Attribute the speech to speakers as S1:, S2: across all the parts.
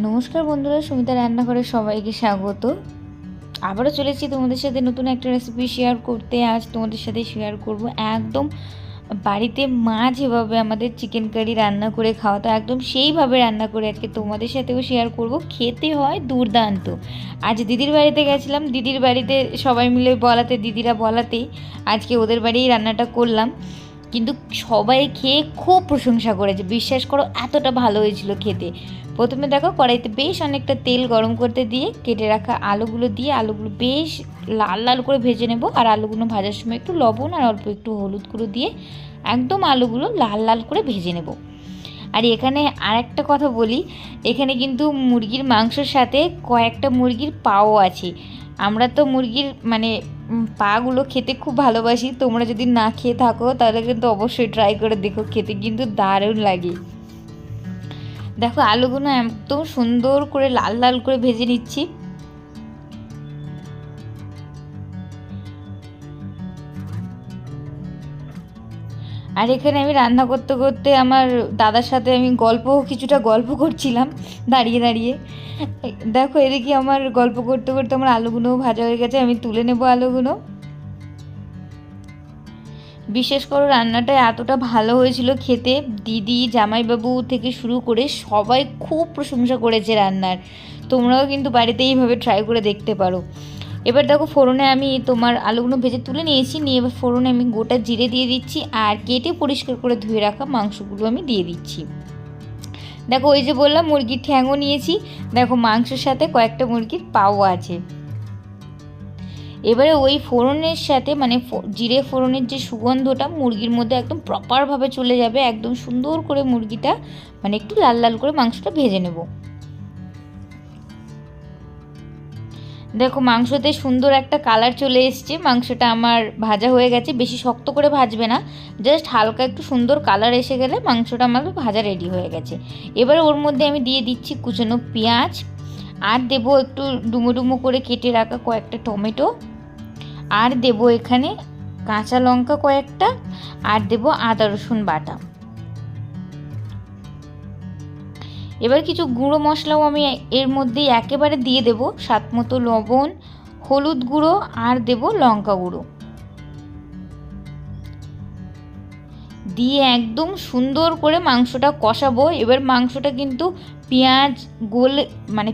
S1: নমস্কার বন্ধুরা, সুমিতা রান্নাঘরে সবাইকে স্বাগত। আবারও চলেছি তোমাদের সাথে নতুন একটা রেসিপি শেয়ার করতে। আজ তোমাদের সাথে শেয়ার করব একদম বাড়িতে মা যেভাবে আমাদের চিকেন কারি রান্না করে খাওয়াতো, একদম সেইভাবে রান্না করে আজকে তোমাদের সাথেও শেয়ার করব। খেতে হয় দুর্দান্ত। আজ দিদির বাড়িতে গেছিলাম, দিদির বাড়িতে সবাই মিলে দিদিরা বলাতেই আজকে ওদের বাড়িই রান্নাটা করলাম। কিন্তু সবাই খেয়ে খুব প্রশংসা করেছে, বিশ্বাস করো এতটা ভালো হয়েছিল খেতে। প্রথমে দেখো কড়াইতে বেশ অনেকটা তেল গরম করতে দিয়ে কেটে রাখা আলুগুলো দিয়ে আলুগুলো বেশ লাল লাল করে ভেজে নেব। আর আলুগুলো ভাজার সময় একটু লবণ আর অল্প একটু হলুদ গুঁড়ো দিয়ে একদম আলুগুলো লাল লাল করে ভেজে নেব। আর এখানে আর একটা কথা বলি, এখানে কিন্তু মুরগির মাংসের সাথে কয়েকটা মুরগির পাও আছে। আমরা তো মুরগির পাগুলো খেতে খুব ভালোবাসি। তোমরা যদি না খেয়ে থাকো তাহলে কিন্তু অবশ্যই ট্রাই করে দেখো, খেতে কিন্তু দারুণ লাগে। দেখো আলুগুলো একদম সুন্দর করে লাল লাল করে ভেজে নিচ্ছি। আর এখানে আমি রান্না করতে করতে আমার দাদার সাথে আমি কিছুটা গল্প করছিলাম দাঁড়িয়ে দাঁড়িয়ে। দেখো এদিকে আমার গল্প করতে করতে আমার আলুগুলোও ভাজা হয়ে গেছে, আমি তুলে নেব আলুগুলো। বিশেষ করে রান্নাটা এতটা ভালো হয়েছিল খেতে, দিদি জামাইবাবু থেকে শুরু করে সবাই খুব প্রশংসা করেছে রান্নার। তোমরাও কিন্তু বাড়িতে এইভাবে ট্রাই করে দেখতে পারো। এবার দেখো ফোড়নে আমি তোমার আলুগুলো ভেজে তুলে নিয়েছি, নিয়ে এবার ফোড়নে আমি গোটা জিরে দিয়ে দিচ্ছি আর কেটে পরিষ্কার করে ধুয়ে রাখা মাংসগুলো আমি দিয়ে দিচ্ছি। দেখো ওই যে বললাম মুরগির ঠ্যাংও নিয়েছি, দেখো মাংসের সাথে কয়েকটা মুরগির পাও আছে। এবারে ওই ফোড়নের সাথে জিরে ফোড়নের যে সুগন্ধটা মুরগির মধ্যে একদম প্রপারভাবে চলে যাবে, একদম সুন্দর করে মুরগিটা একটু লাল লাল করে মাংসটা ভেজে নেব। দেখো মাংসতে সুন্দর একটা কালার চলে এসছে, মাংসটা আমার ভাজা হয়ে গেছে। বেশি শক্ত করে ভাজবে না, জাস্ট হালকা একটু সুন্দর কালার এসে গেলে মাংসটা আমার ভাজা রেডি হয়ে গেছে। এবার ওর মধ্যে আমি দিয়ে দিচ্ছি কুচানো পেঁয়াজ, আর দেবো একটু ডুমো ডুমো করে কেটে রাখা কয়েকটা টমেটো, আর দেবো এখানে কাঁচা লঙ্কা কয়েকটা, আর দেবো আদা রসুন বাটা। এবার কিছু গুঁড়ো মশলাও আমি এর মধ্যেই একেবারে দিয়ে দেব, স্বাদ মতো লবণ, হলুদ গুঁড়ো আর দেব লঙ্কা গুঁড়ো দিয়ে একদম সুন্দর করে মাংসটা কষাবো। এবার মাংসটা কিন্তু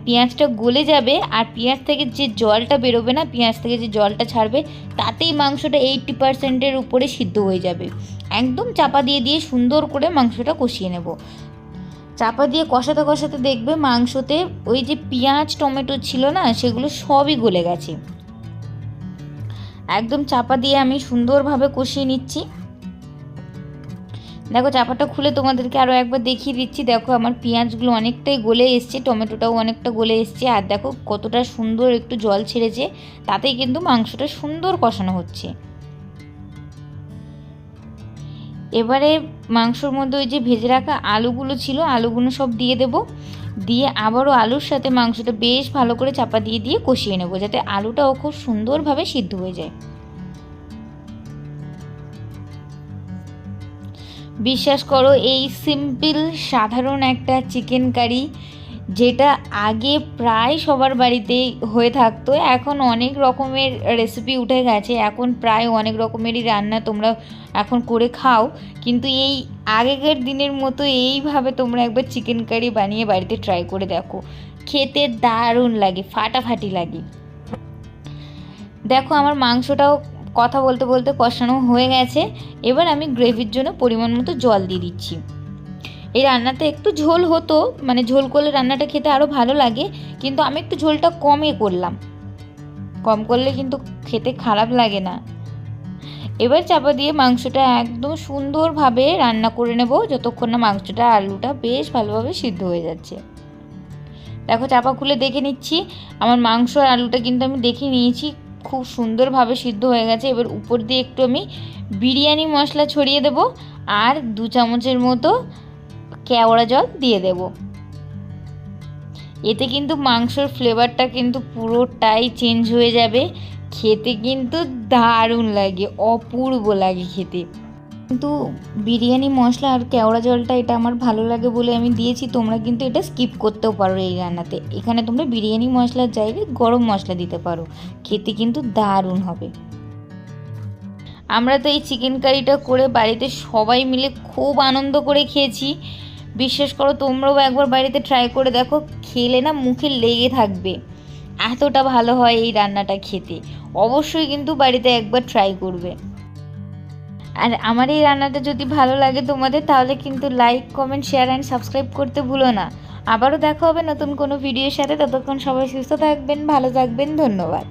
S1: পেঁয়াজটা গলে যাবে, আর পেঁয়াজ থেকে যে জলটা বেরোবে না, পেঁয়াজ থেকে যে জলটা ছাড়বে, তাতেই মাংসটা 80%-এর উপরে সিদ্ধ হয়ে যাবে। একদম চাপা দিয়ে দিয়ে সুন্দর করে মাংসটা কষিয়ে নেব। চাপা দিয়ে কষাতে কষাতে দেখবে মাংসতে ওই যে পেঁয়াজ টমেটো ছিল না, সেগুলো সবই গলে গেছে। একদম চাপা দিয়ে আমি সুন্দরভাবে কষিয়ে নিচ্ছি। দেখো চাপাটা খুলে তোমাদেরকে আরও একবার দেখিয়ে দিচ্ছি। দেখো আমার পেঁয়াজগুলো অনেকটাই গলে এসছে, টমেটোটাও অনেকটা গলে এসছে, আর দেখো কতটা সুন্দর একটু জল ছেড়েছে, তাতেই কিন্তু মাংসটা সুন্দর কষানো হচ্ছে। এবারে মাংসর মধ্যে ওই যে ভেজে রাখা আলুগুলো ছিল, আলুগুলো সব দিয়ে দেব, দিয়ে আবারও আলুর সাথে মাংসটা বেশ ভালো করে চাপা দিয়ে দিয়ে কষিয়ে নেব, যাতে আলুটাও খুব সুন্দরভাবে সিদ্ধ হয়ে যায়। বিশ্বাস করো এই সিম্পল সাধারণ একটা চিকেন কারি, যেটা আগে প্রায় সবার বাড়িতে হয়ে থাকতো, এখন অনেক রকমের রেসিপি উঠে গেছে, এখন প্রায় অনেক রকমেরই রান্না তোমরা এখন করে খাও, কিন্তু এই আগেকার দিনের মতো এইভাবে তোমরা একবার চিকেন কারি বানিয়ে বাড়িতে ট্রাই করে দেখো, খেতে দারুণ লাগে, ফাটাফাটি লাগে। দেখো আমার মাংসটাও কথা বলতে বলতে কষানো হয়ে গেছে। এবার আমি গ্রেভির জন্য পরিমাণ মতো জল দিয়ে দিচ্ছি। এই রান্নাতে একটু ঝোল হতো, ঝোল করলে রান্নাটা খেতে আরও ভালো লাগে, কিন্তু আমি একটু ঝোলটা কমই করলাম, কম করলে কিন্তু খেতে খারাপ লাগে না। এবার চাপা দিয়ে মাংসটা একদম সুন্দরভাবে রান্না করে নেব, যতক্ষণ না মাংসটা আলুটা বেশ ভালোভাবে সিদ্ধ হয়ে যাচ্ছে। দেখো চাপা খুলে দেখে নিচ্ছি, আমার মাংস আর আলুটা কিন্তু আমি দেখে নিয়েছি, খুব সুন্দরভাবে সিদ্ধ হয়ে গেছে। এবার উপর দিয়ে একটু আমি বিরিয়ানি মশলা ছড়িয়ে দেব, আর 2 চামচের মতো কেওড়া জল দিয়ে দেব। এতে কিন্তু মাংসর ফ্লেভারটা কিন্তু পুরোটাই চেঞ্জ হয়ে যাবে, খেতে কিন্তু দারুণ লাগে, অপূর্ব লাগে খেতে। কিন্তু বিরিয়ানি মশলা আর কেওড়া জলটা এটা আমার ভালো লাগে বলে আমি দিয়েছি, তোমরা কিন্তু এটা স্কিপ করতেও পারো এই রান্নাতে। এখানে তোমরা বিরিয়ানি মশলার জায়গায় গরম মশলা দিতে পারো, খেতে কিন্তু দারুণ হবে। আমরা তো এই চিকেন কারিটা করে বাড়িতে সবাই মিলে খুব আনন্দ করে খেয়েছি। বিশ্বাস করো, তোমরাও একবার বাড়িতে ট্রাই করে দেখো, খেলে না মুখে লেগে থাকবে, এতটা ভালো হয় এই রান্নাটা খেতে। অবশ্যই কিন্তু বাড়িতে একবার ট্রাই করবে। আর আমার এই রান্নাটা যদি ভালো লাগে তোমাদের, তাহলে কিন্তু like, comment, share and subscribe করতে ভুলো না। আবারও দেখা হবে নতুন কোনো ভিডিওর সাথে। ততক্ষণ সবাই সুস্থ থাকবেন, ভালো থাকবেন। ধন্যবাদ।